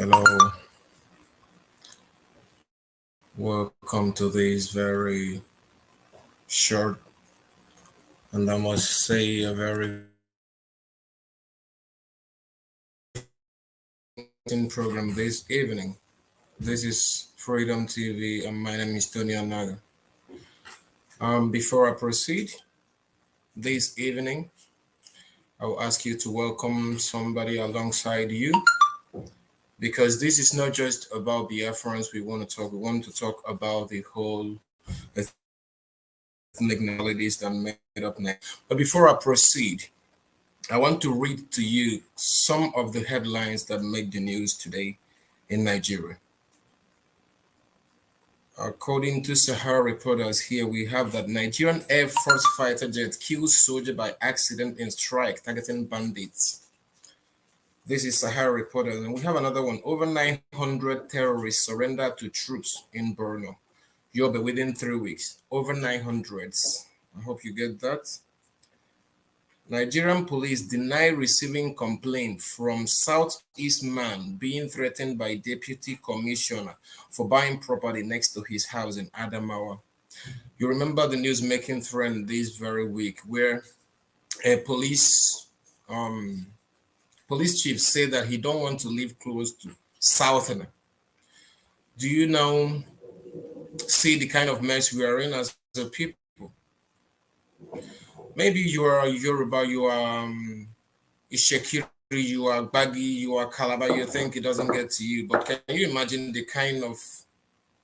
Hello, welcome to this very short and I must say a very interesting program this evening. This is Freedom TV and my name is Tony Anaga. Before I proceed this evening, I will ask you to welcome somebody alongside you because this is not just about Biafrans we want to talk. We want to talk about the whole ethnic nationalities that made up now. But before I proceed, I want to read to you some of the headlines that make the news today in Nigeria. According to Sahara reporters, here we have that Nigerian Air Force fighter jet kills soldier by accident in strike targeting bandits. This is Sahara reporters, and we have another one. Over 900 terrorists surrendered to troops in Borno, Yobe within 3 weeks. Over 900. I hope you get that. Nigerian police deny receiving complaint from Southeast man being threatened by deputy commissioner for buying property next to his house in Adamawa. You remember the news making trend this very week where a police chief said that he don't want to live close to Southerner. Do you now see the kind of mess we are in as a people? Maybe you are Yoruba, you are Ishekiri, you are Baggy, you are Calabar, you think it doesn't get to you. But can you imagine the kind of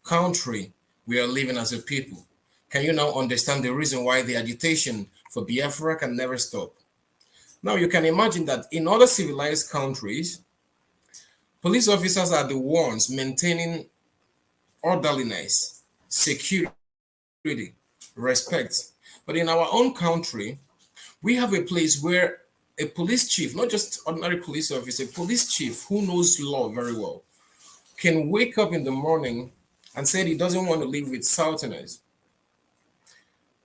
country we are living as a people? Can you now understand the reason why the agitation for Biafra can never stop? Now you can imagine that in other civilized countries, police officers are the ones maintaining orderliness, security, respect. But in our own country, we have a place where a police chief, not just ordinary police officer, a police chief who knows law very well, can wake up in the morning and say he doesn't want to live with Southerners.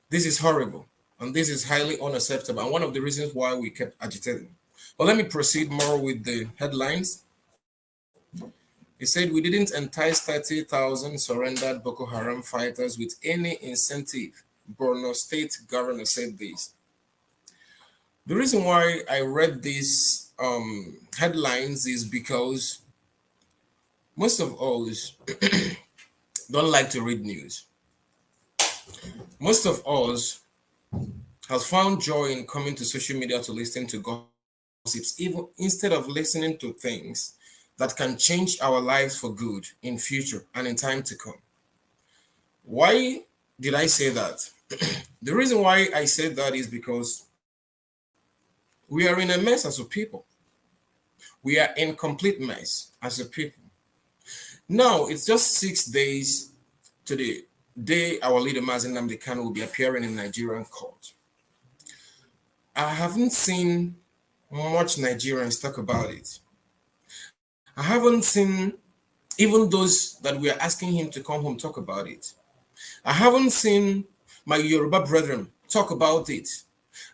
This is horrible, and this is highly unacceptable, and one of the reasons why we kept agitating. But let me proceed more with the headlines. He said we didn't entice 30,000 surrendered Boko Haram fighters with any incentive. Borno State governor said this. The reason why I read these headlines is because most of us don't like to read news. Most of us have found joy in coming to social media to listen to gossips, even instead of listening to things that can change our lives for good in future and in time to come. Why did I say that? The reason why I said that is because we are in a mess as a people. We are in complete mess as a people. Now, it's just 6 days to the day our leader Mazen Nnamdi Kanu will be appearing in Nigerian court. I haven't seen much Nigerians talk about it. I haven't seen even those that we are asking him to come home talk about it. I haven't seen my Yoruba brethren talk about it.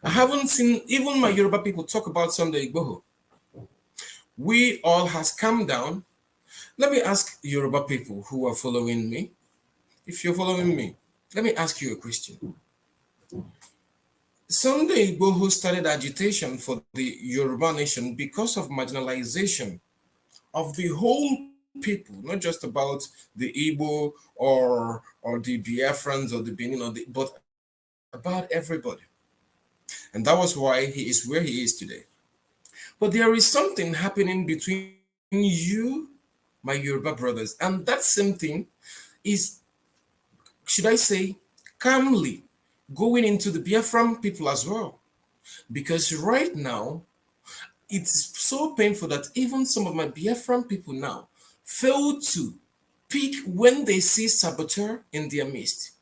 I haven't seen even my Yoruba people talk about Sunday Igboho. We all has come down. Let me ask Yoruba people who are following me. If you're following me, let me ask you a question. Sunday Igboho started agitation for the Yoruba nation because of marginalization of the whole people, not just about the Igbo or the Biafrans or the Benin, but about everybody. And that was why he is where he is today. But there is something happening between you, my Yoruba brothers, and that same thing is, should I say, calmly going into the Biafran people as well. Because right now, it's so painful that even some of my Biafran people now fail to pick when they see saboteur in their midst.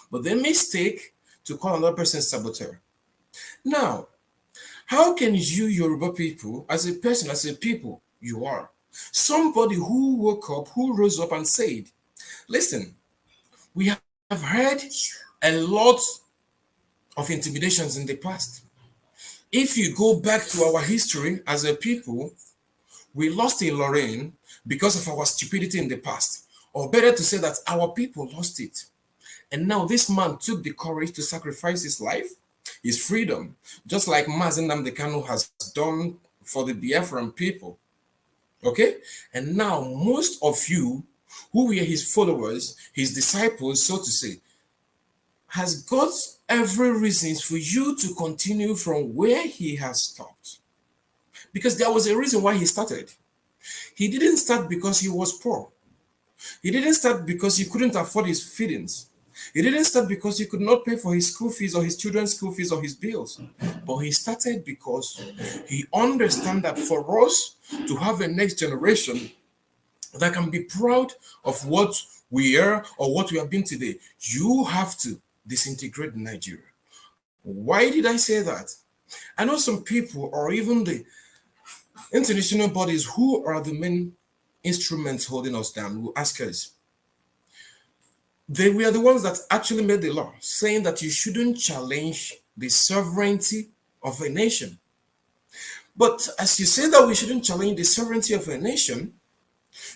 But they mistake to call another person saboteur. Now, how can you Yoruba people, as a person, as a people, you are somebody who woke up, who rose up and said, listen, we have heard a lot of intimidations in the past. If you go back to our history as a people, we lost in Lorraine because of our stupidity in the past. Or better to say that our people lost it. And now this man took the courage to sacrifice his life, his freedom, just like Mazen Nnamdi Kanu has done for the Biafran people. Okay? And now most of you who were his followers, his disciples, so to say, has got every reason for you to continue from where he has stopped. Because there was a reason why he started. He didn't start because he was poor. He didn't start because he couldn't afford his feedings. He didn't start because he could not pay for his school fees or his children's school fees or his bills. But he started because he understands that for us to have a next generation that can be proud of what we are or what we have been today, you have to disintegrate Nigeria. Why did I say that? I know some people or even the international bodies who are the main instruments holding us down will ask us. They were the ones that actually made the law, saying that you shouldn't challenge the sovereignty of a nation. But as you say that we shouldn't challenge the sovereignty of a nation,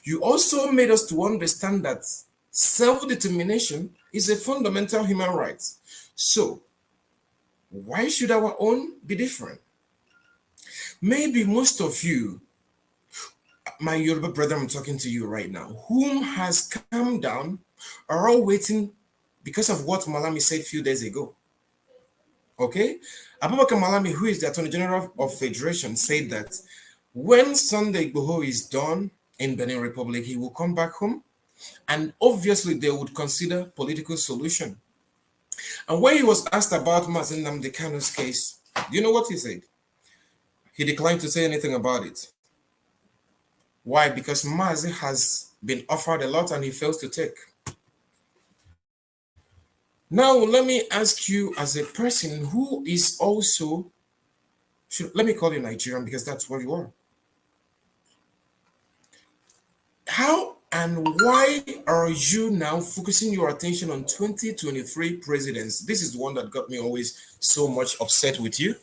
you also made us to understand that self-determination is a fundamental human right. So, why should our own be different? Maybe most of you, my Yoruba brother, I'm talking to you right now, whom has calmed down, are all waiting because of what Malami said a few days ago. Okay? Abubakar Malami, who is the Attorney General of Federation, said that when Sunday Igboho is done in Benin Republic, he will come back home, and obviously they would consider political solution. And when he was asked about Mazen Nnamdi Kanu's case, do you know what he said? He declined to say anything about it. Why? Because Mazi has been offered a lot and he fails to take. Now, let me ask you, as a person who is also, let me call you Nigerian because that's what you are. How and why are you now focusing your attention on 2023 presidents? This is the one that got me always so much upset with you.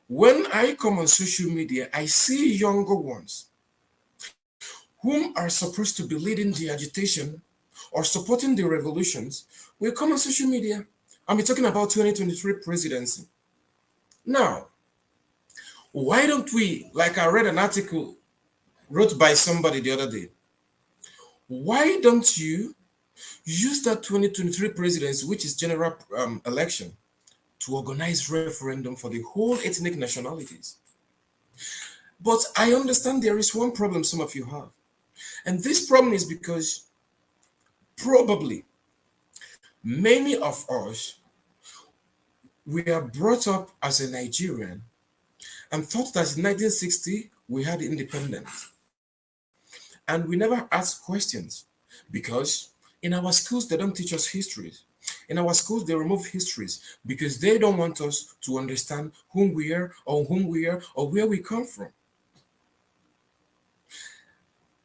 When I come on social media, I see younger ones whom are supposed to be leading the agitation or supporting the revolutions will come on social media. I'll be talking about 2023 presidency. Now, why don't we, like I read an article wrote by somebody the other day, why don't you use that 2023 presidency, which is general election, to organize referendum for the whole ethnic nationalities? But I understand there is one problem some of you have. And this problem is because probably many of us, we are brought up as a Nigerian and thought that in 1960 we had independence. And we never asked questions because in our schools they don't teach us histories. In our schools they remove histories because they don't want us to understand whom we are or where we come from.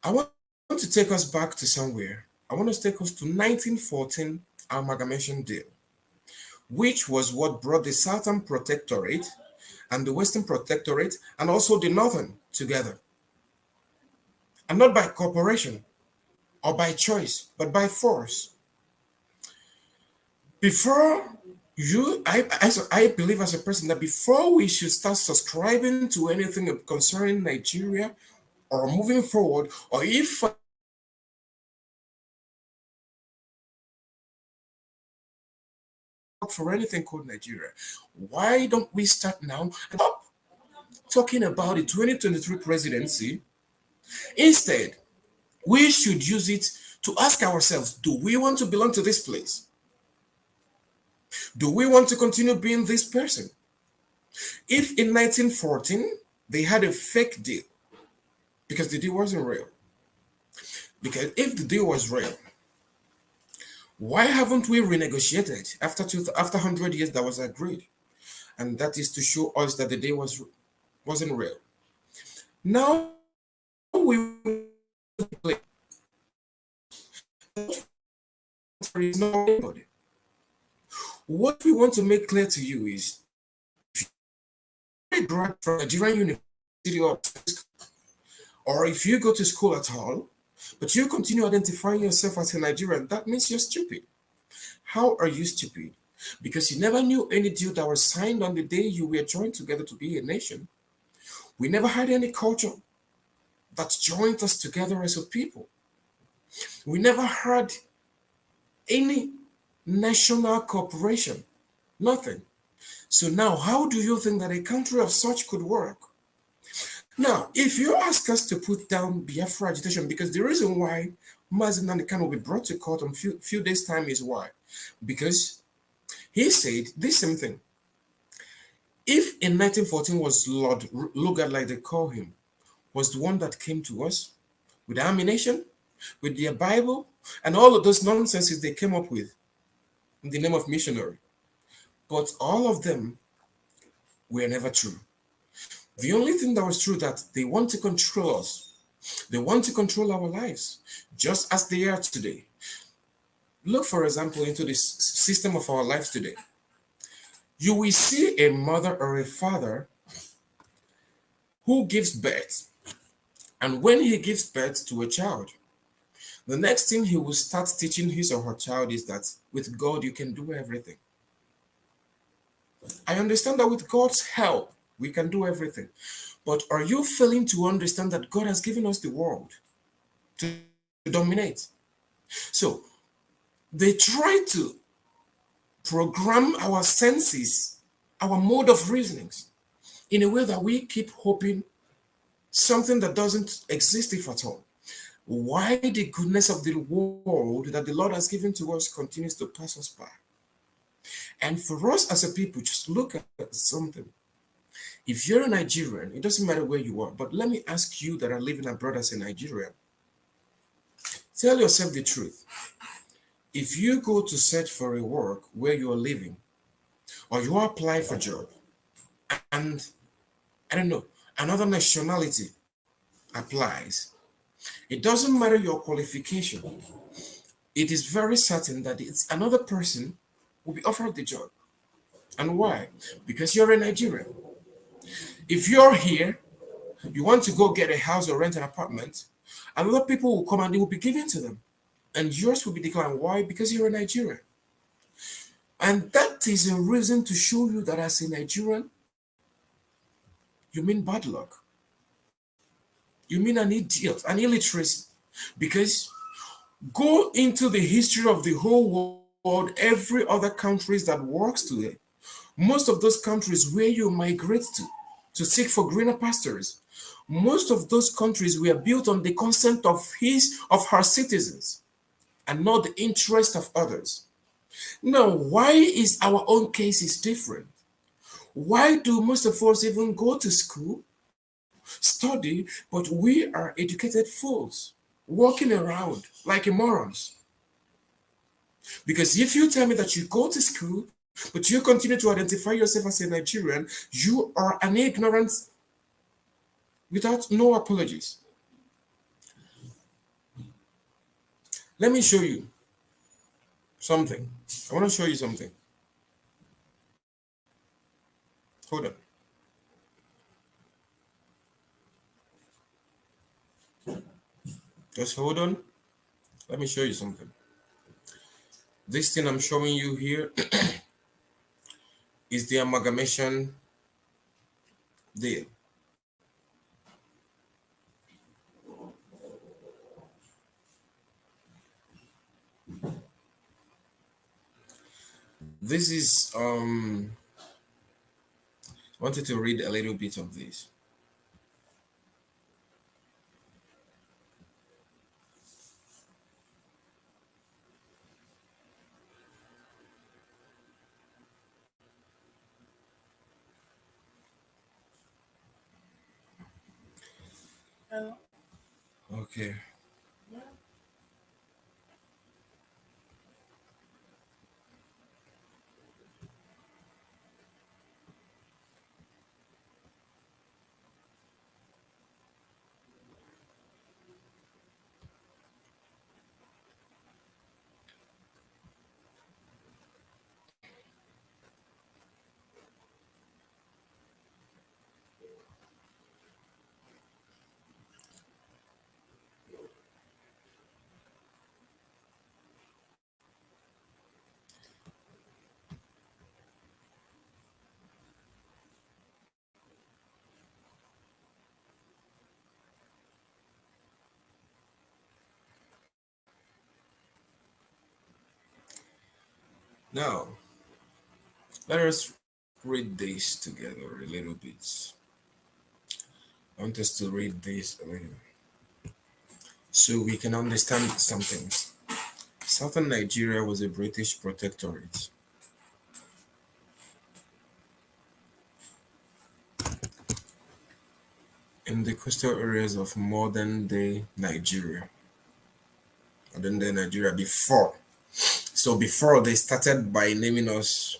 I want to take us back to somewhere. I want to take us to 1914 Amalgamation Deal, which was what brought the Southern Protectorate and the Western Protectorate and also the Northern together. And not by cooperation or by choice, but by force. Before you, I believe as a person that before we should start subscribing to anything concerning Nigeria or moving forward, or if for anything called Nigeria, why don't we start now and stop talking about the 2023 presidency? Instead, we should use it to ask ourselves, do we want to belong to this place? Do we want to continue being this person? If in 1914 they had a fake deal, because the deal wasn't real, because if the deal was real, why haven't we renegotiated after 100 years that was agreed? And that is to show us that the deal wasn't real. Now we play. There is nobody. What we want to make clear to you is, if you graduate from Nigerian University, Or if you go to school at all, but you continue identifying yourself as a Nigerian, that means you're stupid. How are you stupid? Because you never knew any deal that was signed on the day you were joined together to be a nation. We never had any culture that joined us together as a people. We never had any national corporation. Nothing. So now, how do you think that a country of such could work? Now, if you ask us to put down Biafra agitation, because the reason why Mazen Nanikan will be brought to court in few days' time is why? Because he said this same thing. If in 1914 was Lord Lugard, like they call him, was the one that came to us with ammunition, with their Bible, and all of those nonsenses they came up with in the name of missionary. But all of them were never true. The only thing that was true that they want to control us. They want to control our lives, just as they are today. Look, for example, into the system of our lives today. You will see a mother or a father who gives birth. And when he gives birth to a child, the next thing he will start teaching his or her child is that with God, you can do everything. I understand that with God's help, we can do everything. But are you failing to understand that God has given us the world to dominate? So they try to program our senses, our mode of reasonings, in a way that we keep hoping something that doesn't exist if at all. Why the goodness of the world that the Lord has given to us continues to pass us by. And for us as a people, just look at something. If you're a Nigerian, it doesn't matter where you are, but let me ask you that are living abroad as a Nigerian, tell yourself the truth. If you go to search for a work where you are living, or you apply for a job, and I don't know, another nationality applies, it doesn't matter your qualification. It is very certain that it's another person will be offered the job. And why? Because you're a Nigerian. If you're here, you want to go get a house or rent an apartment, another people will come and it will be given to them. And yours will be declined. Why? Because you're a Nigerian. And that is a reason to show you that as a Nigerian, you mean bad luck. You mean an idiot, an illiteracy. Because go into the history of the whole world, every other countries that works today. Most of those countries where you migrate to seek for greener pastures, most of those countries were built on the consent of her citizens and not the interest of others. Now, why is our own case is different? Why do most of us even go to school, study, but we are educated fools, walking around like morons? Because if you tell me that you go to school, but you continue to identify yourself as a Nigerian, you are an ignorant without no apologies. Let me show you something. I want to show you something. Hold on. Just hold on. Let me show you something. This thing I'm showing you here is the amalgamation deal. This is I wanted to read a little bit of this. Okay. Now, let us read this together a little bit. I want us to read this a little so we can understand some things. Southern Nigeria was a British protectorate. In the coastal areas of modern day Nigeria. Modern day Nigeria before. So before they started by naming us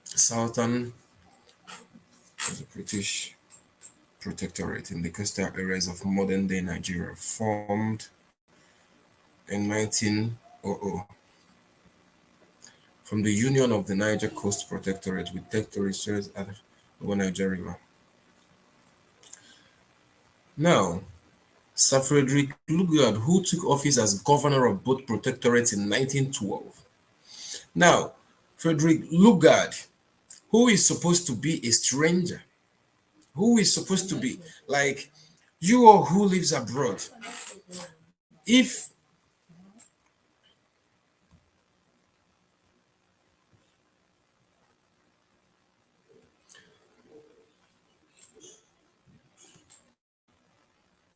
Southern was a British protectorate in the coastal areas of modern day Nigeria, formed in 1900 from the union of the Niger Coast Protectorate with territories at over Niger River. Now, Sir Frederick Lugard, who took office as governor of both protectorates in 1912. Now, Frederick Lugard, who is supposed to be a stranger, who is supposed to be like you or who lives abroad, if